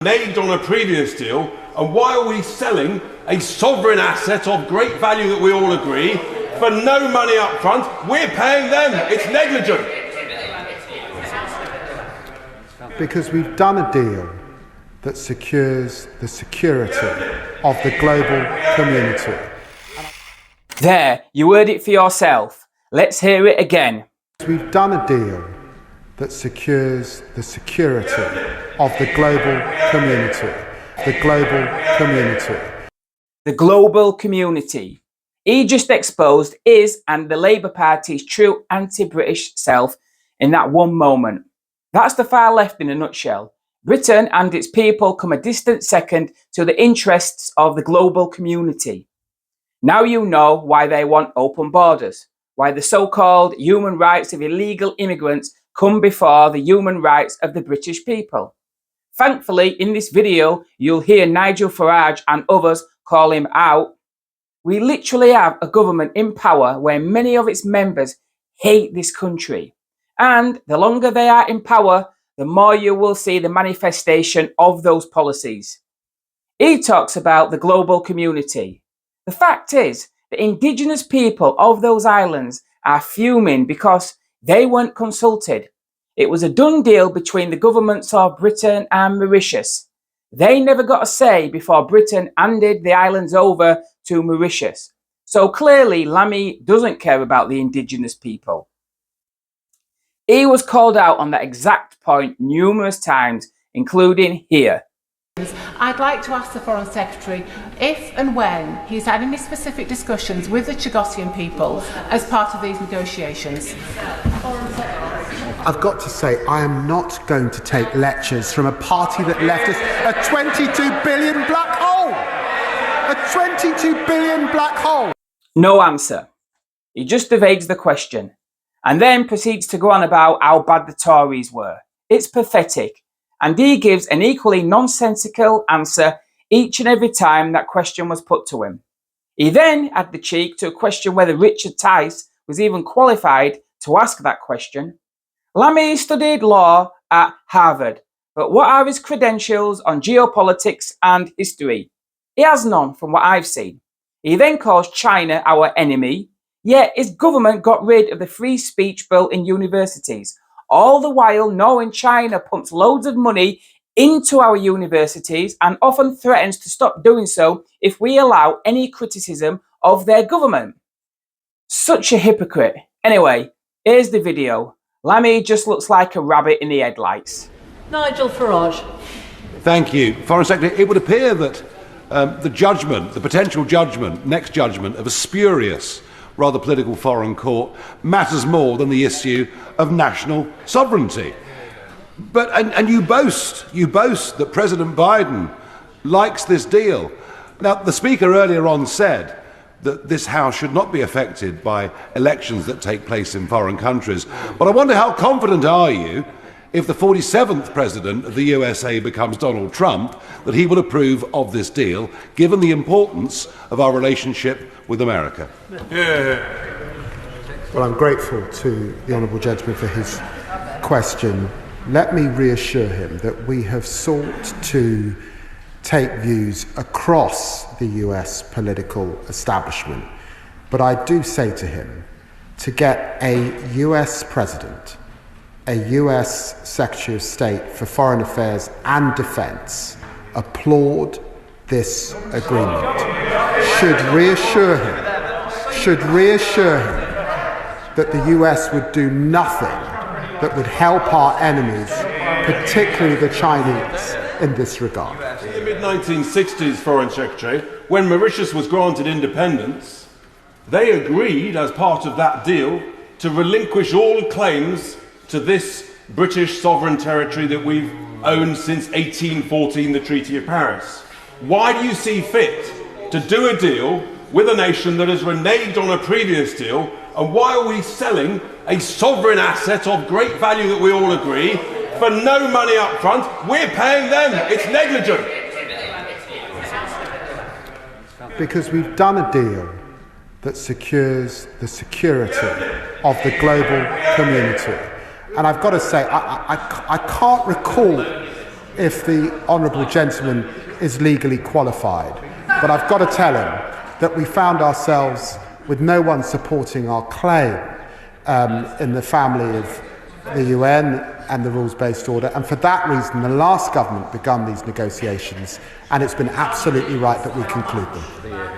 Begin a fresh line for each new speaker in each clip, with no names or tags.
Made on a previous deal, and why are we selling a sovereign asset of great value that we all agree for no money up front? We're paying them. It's negligent.
Because we've done a deal that secures the security of the global community.
There, you heard it for yourself. Let's hear it again.
We've done a deal that secures the security of the global community. The global community.
The global community. He just exposed his and the Labour Party's true anti-British self in that one moment. That's the far left in a nutshell. Britain and its people come a distant second to the interests of the global community. Now you know why they want open borders, why the so-called human rights of illegal immigrants come before the human rights of the British people. Thankfully, in this video, you'll hear Nigel Farage and others call him out. We literally have a government in power where many of its members hate this country. And the longer they are in power, the more you will see the manifestation of those policies. He talks about the global community. The fact is, the indigenous people of those islands are fuming because they weren't consulted. It was a done deal between the governments of Britain and Mauritius. They never got a say before Britain handed the islands over to Mauritius. So clearly, Lammy doesn't care about the indigenous people. He was called out on that exact point numerous times, including here.
I'd like to ask the Foreign Secretary if and when he's had any specific discussions with the Chagossian people as part of these negotiations.
I've got to say, I am not going to take lectures from a party that left us a 22 billion black hole! A 22 billion black hole!
No answer. He just evades the question and then proceeds to go on about how bad the Tories were. It's pathetic. And he gives an equally nonsensical answer each and every time that question was put to him. He then had the cheek to question whether Richard Tice was even qualified to ask that question. Lammy studied law at Harvard, but what are his credentials on geopolitics and history? He has none from what I've seen. He then calls China our enemy, yet his government got rid of the free speech bill in universities, all the while knowing China pumps loads of money into our universities and often threatens to stop doing so if we allow any criticism of their government. Such a hypocrite. Anyway, here's the video. Lammy just looks like a rabbit in the headlights.
Nigel Farage.
Thank you. Foreign Secretary, it would appear that the potential judgment, next judgment of a spurious, rather political foreign court matters more than the issue of national sovereignty. And you boast that President Biden likes this deal. Now, the Speaker earlier on said that this House should not be affected by elections that take place in foreign countries. But I wonder, how confident are you, if the 47th President of the USA becomes Donald Trump, that he will approve of this deal, given the importance of our relationship with America?
Well, I'm grateful to the Honourable Gentleman for his question. Let me reassure him that we have sought to take views across the US political establishment. But I do say to him, to get a US President, a US Secretary of State for Foreign Affairs and Defence applaud this agreement should reassure him that the US would do nothing that would help our enemies, particularly the Chinese, in this regard.
In the mid-1960s, Foreign Secretary, when Mauritius was granted independence, they agreed, as part of that deal, to relinquish all claims to this British sovereign territory that we've owned since 1814, the Treaty of Paris. Why do you see fit to do a deal with a nation that has reneged on a previous deal, and why are we selling a sovereign asset of great value that we all agree for no money up front? We're paying them. It's negligent.
Because we've done a deal that secures the security of the global community. And I've got to say, I can't recall if the honourable gentleman is legally qualified. But I've got to tell him that we found ourselves with no one supporting our claim in the family of the UN and the rules-based order, and for that reason the last government began these negotiations, and it's been absolutely right that we conclude them.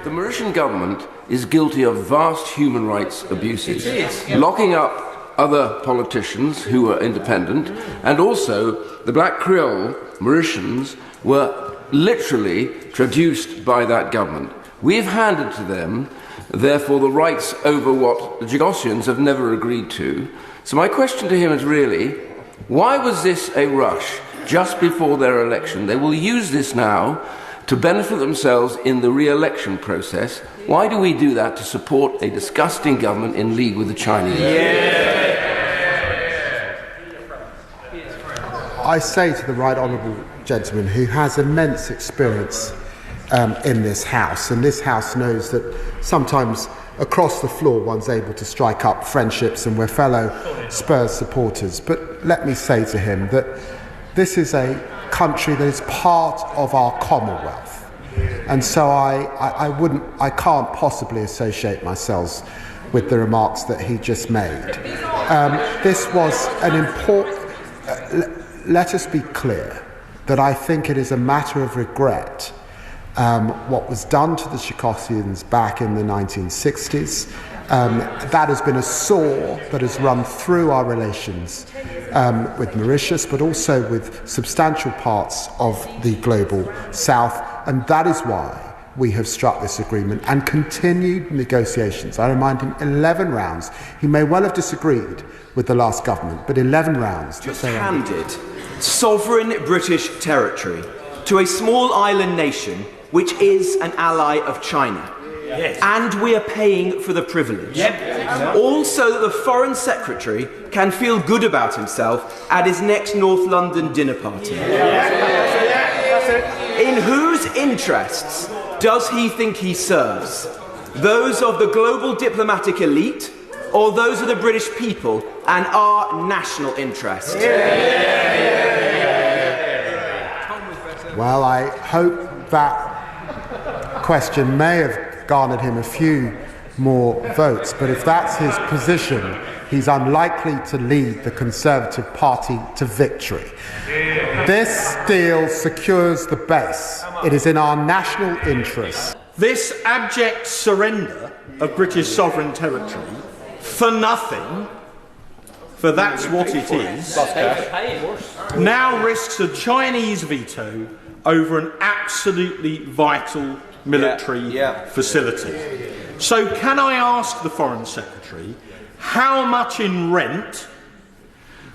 The Mauritian government is guilty of vast human rights abuses, locking up other politicians who were independent, and also the Black Creole Mauritians were literally traduced by that government. We've handed to them, therefore, the rights over what the Jagossians have never agreed to. So my question to him is really, why was this a rush just before their election? They will use this now to benefit themselves in the re-election process. Why do we do that to support a disgusting government in league with the Chinese?
I say to the right honourable gentleman, who has immense experience in this House, and this House knows that sometimes across the floor one's able to strike up friendships and we're fellow Spurs supporters, but let me say to him that this is a country that is part of our Commonwealth, and so I can't possibly associate myself with the remarks that he just made. This was an important... let us be clear that I think it is a matter of regret what was done to the Jagossians back in the 1960s. That has been a sore that has run through our relations with Mauritius, but also with substantial parts of the global south, and that is why we have struck this agreement and continued negotiations. I remind him, 11 rounds. He may well have disagreed with the last government, but 11 rounds.
Just handed sovereign British territory to a small island nation which is an ally of China. Yes. And we are paying for the privilege. Yep. Also that the Foreign Secretary can feel good about himself at his next North London dinner party. In whose interests does he think he serves? Those of the global diplomatic elite, or those of the British people and our national interest?
Well, I hope that question may have garnered him a few more votes, but if that's his position, he's unlikely to lead the Conservative Party to victory. This deal secures the base. It is in our national interest.
This abject surrender of British sovereign territory for nothing, for that's what it is, now risks a Chinese veto over an absolutely vital military facility. So can I ask the Foreign Secretary, how much in rent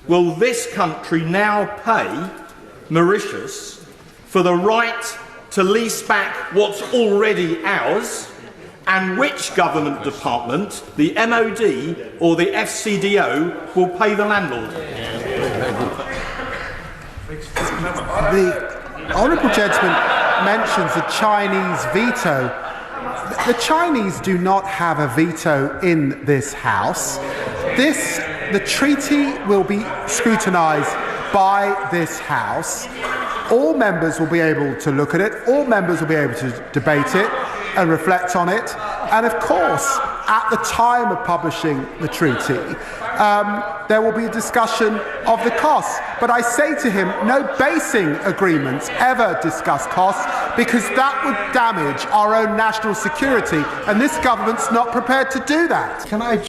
will this country now pay Mauritius for the right to lease back what's already ours, and which government department, the MOD or the FCDO, will pay the landlord?
The honourable gentleman mentions the Chinese veto. The Chinese do not have a veto in this House. The treaty will be scrutinised by this House. All members will be able to look at it. All members will be able to debate it and reflect on it. And of course, at the time of publishing the treaty, there will be a discussion of the costs. But I say to him, no basing agreements ever discuss costs, because that would damage our own national security, and this government's not prepared to do that.
Can I